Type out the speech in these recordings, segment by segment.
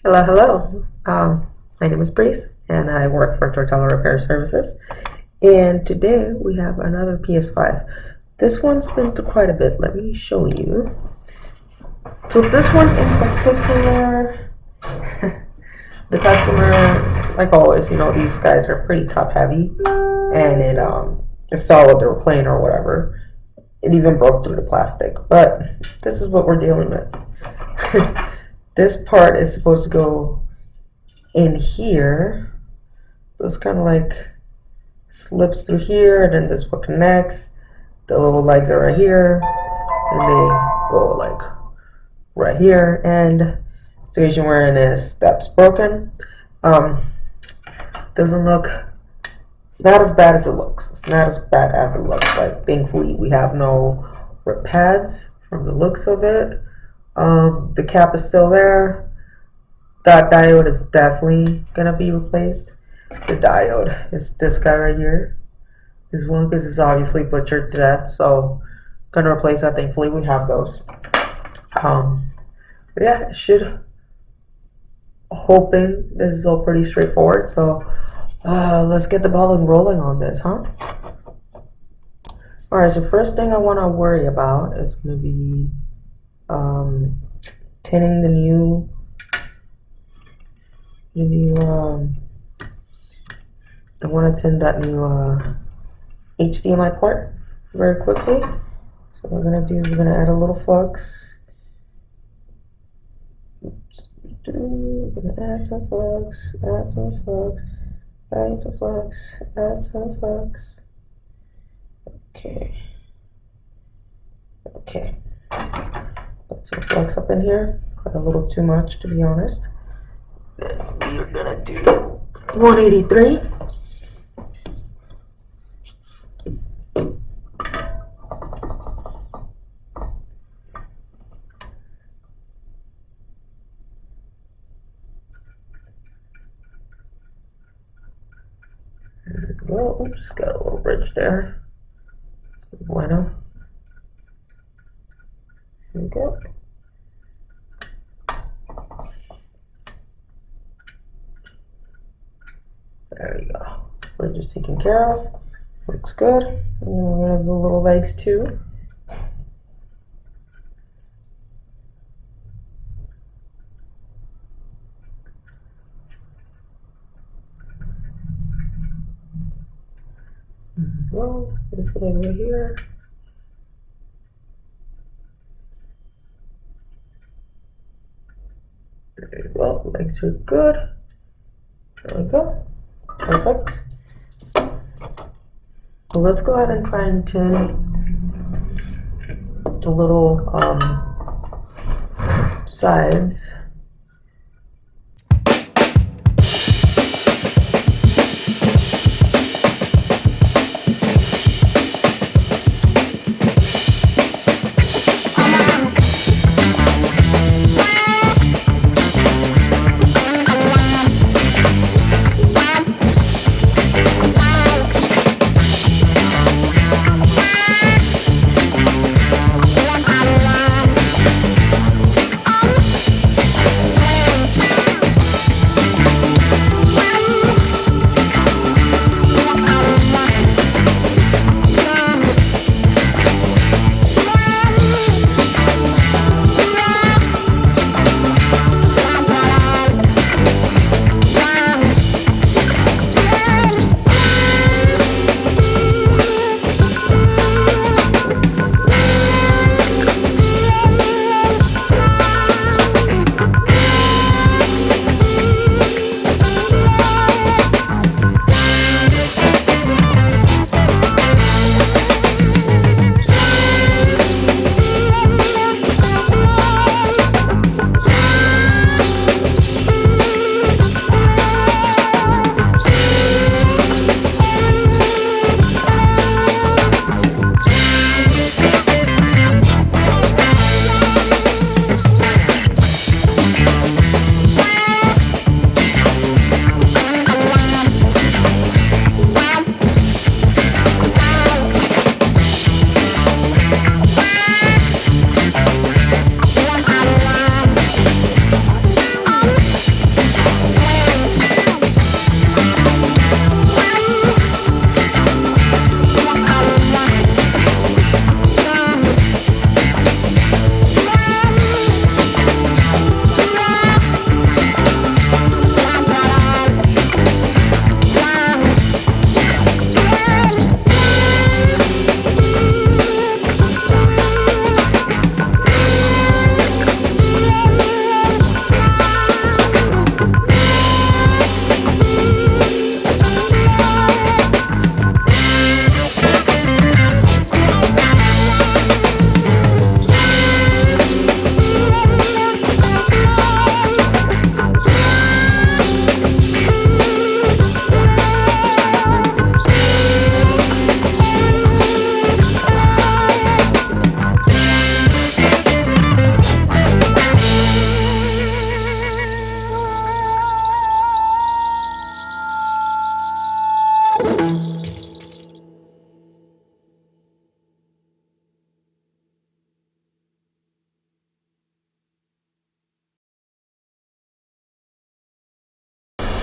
Hello, hello. My name is Breeze, and I work for Tortella Repair Services. And today we have another PS5. This one's been through quite a bit. Let me show you. So this one in particular, the customer, like always, these guys are pretty top heavy, and it fell while they were playing or whatever. It even broke through the plastic. But this is what we're dealing with. This part is supposed to go in here. So it's kind of like slips through here, and then this what connects. The little legs are right here, and they go like right here. And the situation we're in is that's broken. Doesn't look. It's not as bad as it looks. It's not as bad as it looks. Like, thankfully, we have no rip pads from the looks of it. The cap is still there. That diode is definitely gonna be replaced. The diode is this guy right here. This one, because it's obviously butchered to death, so gonna replace that. Thankfully, we have those. But yeah, it should. Hoping this is all pretty straightforward. So let's get the ball rolling on this, huh? All right. So first thing I want to worry about is gonna be tinning the new I want to tin that new HDMI port very quickly. So what we're gonna add a little flux. We're gonna add some flux, add some flux, add some flux, add some flux. Okay. Got some flux up in here. Got a little too much, to be honest. Then we are gonna do 183. Well, oops, got a little bridge there. So bueno. Here we go. There you go. We're just taken care of. Looks good. And we're gonna do little legs too. Well, this leg right here. There you go. Legs are good. There we go. Perfect. So let's go ahead and try and tin the little sides.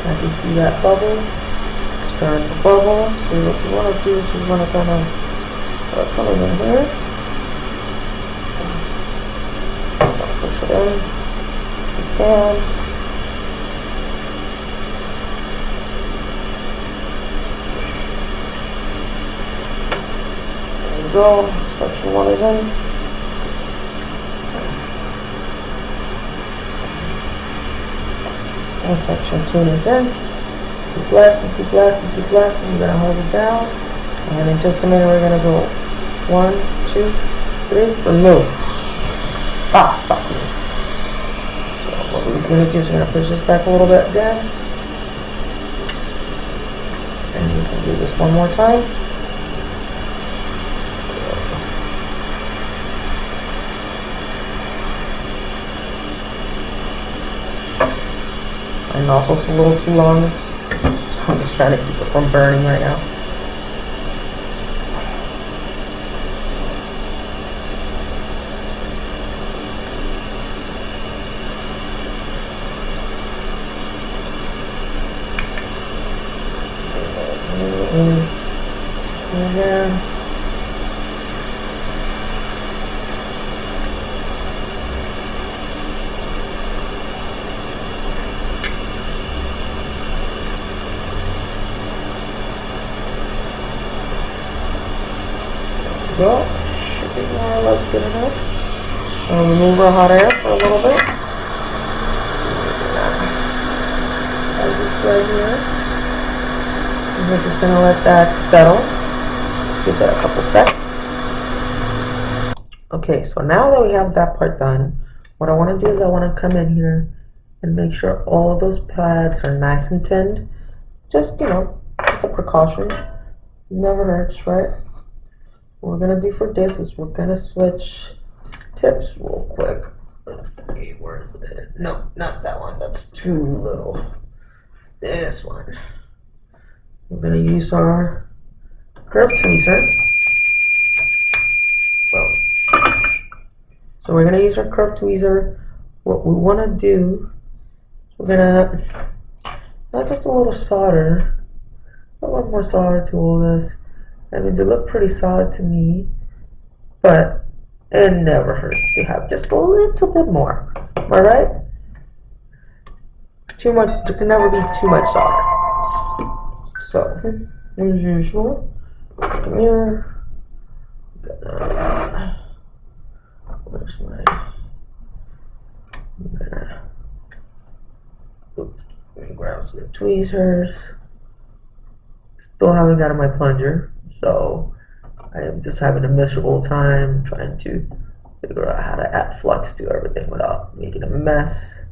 I can see that bubble. Start the bubble. So what you want to do is you want to kind of come in here. Push it in. You can. There you go. Section 1 is in. And section 2 is in. Keep blasting, keep blasting, keep blasting. You're gonna hold it down. And in just a minute we're gonna go 1, 2, 3, remove. Ah, fuck me. So what we're gonna do is we're gonna push this back a little bit again. And we can do this one more time. And also it's a little too long. I'm just trying to keep it from burning right now. And then go. Should be more or less good enough. And remove our hot air for a little bit. So just right here. And we're just gonna let that settle. Just give that a couple seconds. Okay, so now that we have that part done, what I want to do is I want to come in here and make sure all of those pads are nice and tinned. Just, you know, as a precaution. Never hurts, right? What we're gonna do for this is we're gonna switch tips real quick. Let's see, where is it? No, not that one. That's too little. This one. We're gonna use our curve tweezer. Well, so we're gonna use our curve tweezer. What we wanna do, we're gonna not just a little solder, a little more solder to all this. I mean, they look pretty solid to me, but it never hurts to have just a little bit more. Am I right? Too much, there can never be too much solder. So, as usual, come here. Where's my? Oops, let me grab some tweezers. Still haven't gotten my plunger. So I am just having a miserable time trying to figure out how to add flux to everything without making a mess.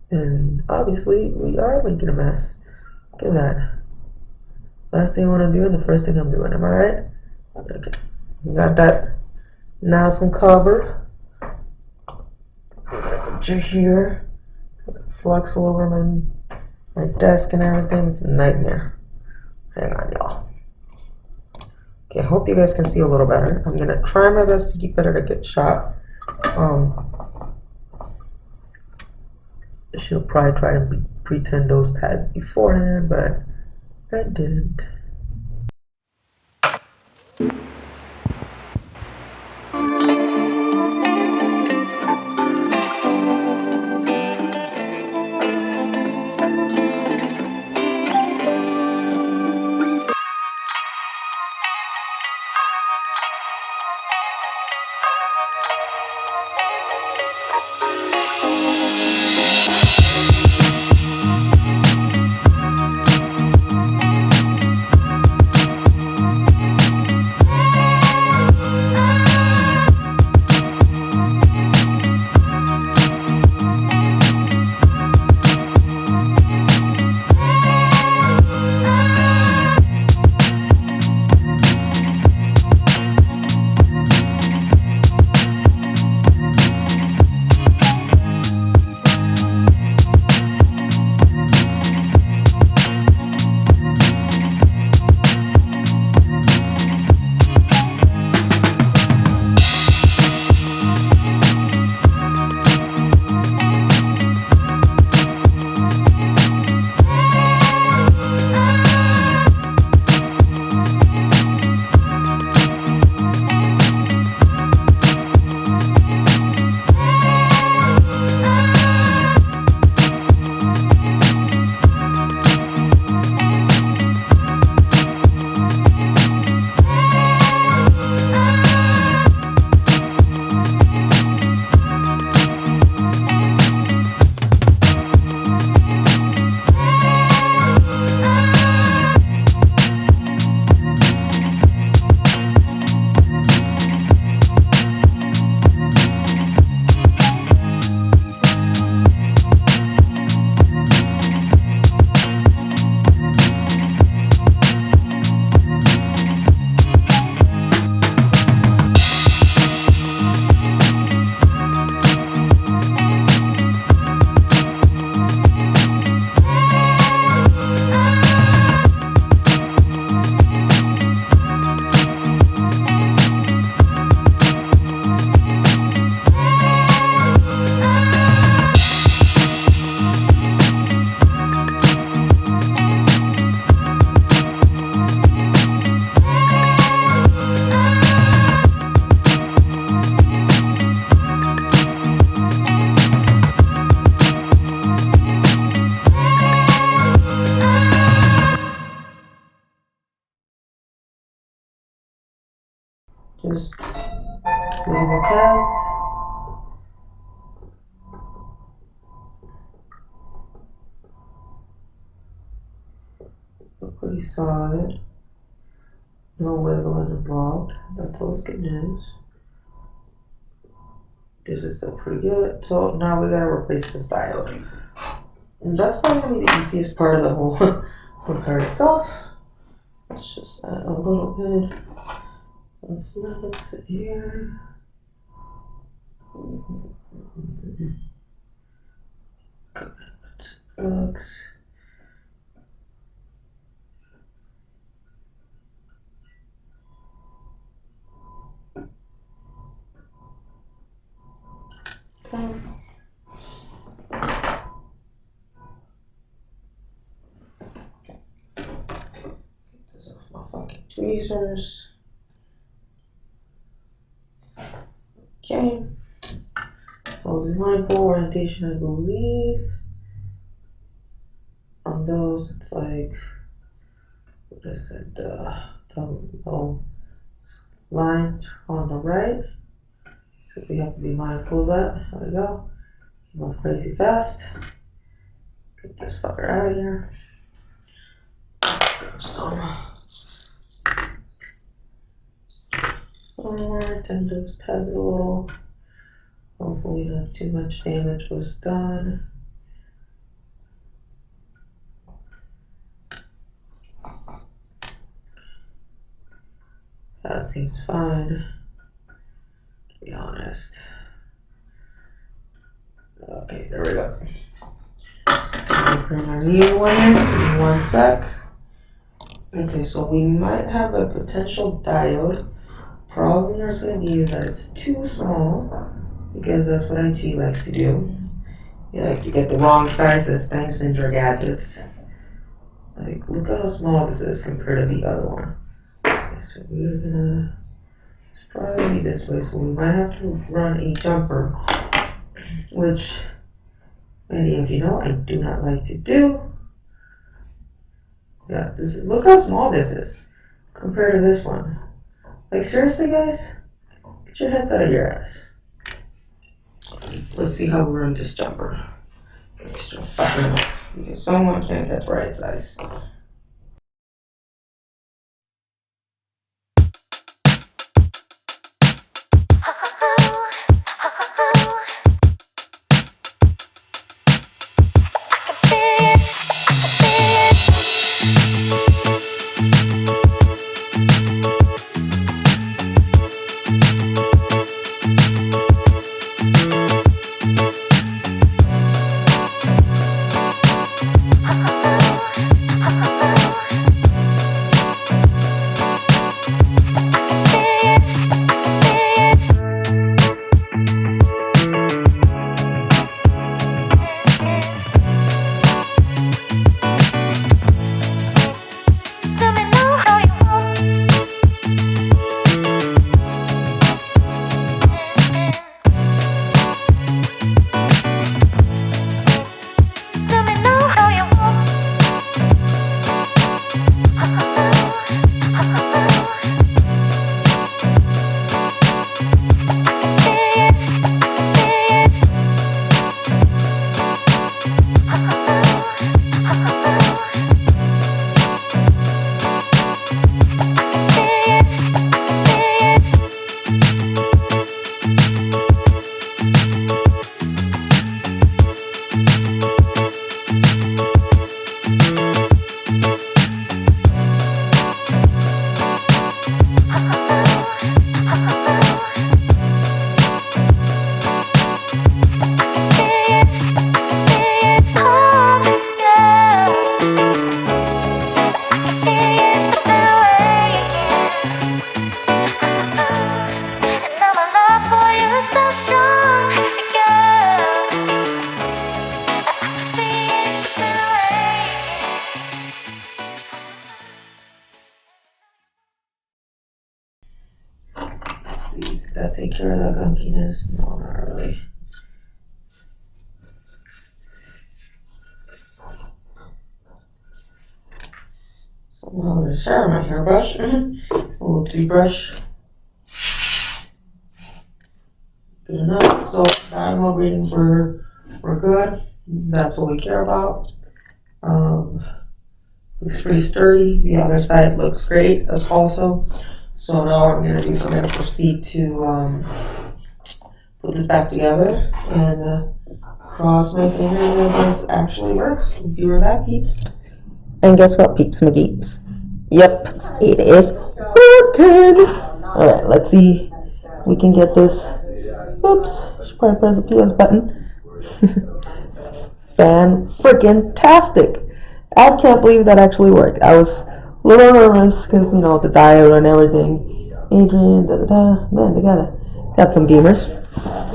And obviously we are making a mess. Look at that. Last thing I want to do and the first thing I'm doing. Am I right? Okay. We got that nozzle covered. Put you here. Flux all over my desk and everything. It's a nightmare. Hang on, y'all. Okay, I hope you guys can see a little better. I'm gonna try my best to keep it at a good shot. I should probably try to pretend those pads beforehand, but I didn't. just little pads. They're pretty solid. No wiggling involved. That's always good news. This is still pretty good. So now we gotta replace this diode. And that's probably gonna be the easiest part of the whole repair itself. Let's just add a little bit of fluids here. Plugs. Okay. Get this off my fucking tweezers. Okay. So the mindful orientation, I believe. On those, it's like, what is it? The little lines on the right. So we have to be mindful of that. There we go. Going crazy fast. Get this fucker out of here. Some more. Tend those pads a little. Hopefully not too much damage was done. That seems fine, to be honest. Okay, there we go. I'll bring our new one in 1 sec. Okay, so we might have a potential diode. Problem there's going to be that it's too small, because that's what IT likes to do. You like to get the wrong sizes, thanks Ninja Gadgets. Like, look how small this is compared to the other one. Okay, so we're gonna probably this way, so we might have to run a jumper, which many of you know I do not like to do. Yeah, this is, look how small this is compared to this one. Like, seriously, guys? Get your heads out of your ass. Let's see how we run this jumper. Extra fucking, because someone can't get the right size. See, did that take care of that gunkiness? No, not really. Somehow there's hair in my hairbrush. A little toothbrush. Good enough. So diode reading we're good. That's what we care about. Looks pretty sturdy. The other side looks great as also. So now what I'm gonna do is I'm gonna proceed to put this back together and cross my fingers as this actually works. We'll be right back, peeps. And guess what, peeps McGeeps? Yep, it is working. Alright, let's see if we can get this. Oops, should probably press the PS button. Fan-freaking-tastic. I can't believe that actually worked. I was a little nervous because, you know, the diode and everything. Adrian, man, they got some gamers.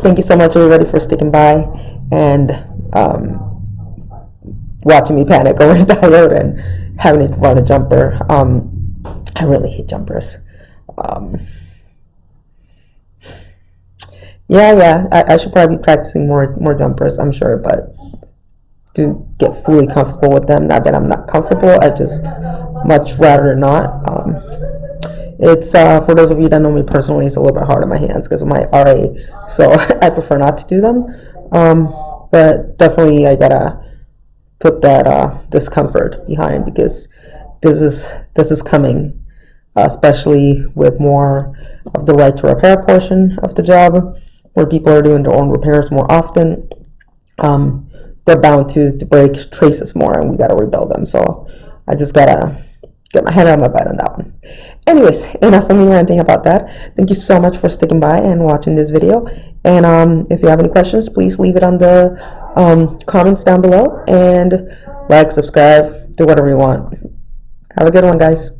Thank you so much, everybody, for sticking by and watching me panic over the diode and having to run a jumper. I really hate jumpers. Yeah, I should probably be practicing more jumpers, I'm sure, but to get fully comfortable with them. Not that I'm not comfortable, I just much rather not. It's for those of you that know me personally, it's a little bit hard on my hands because of my RA, so I prefer not to do them. But definitely I gotta put that discomfort behind because this is coming, especially with more of the right to repair portion of the job, where people are doing their own repairs more often. They're bound to break traces more, and we gotta rebuild them. So I just gotta get my head out of my butt on that one. Anyways, enough of me ranting about that. Thank you so much for sticking by and watching this video. And if you have any questions, please leave it on the comments down below. And like, subscribe, do whatever you want. Have a good one, guys.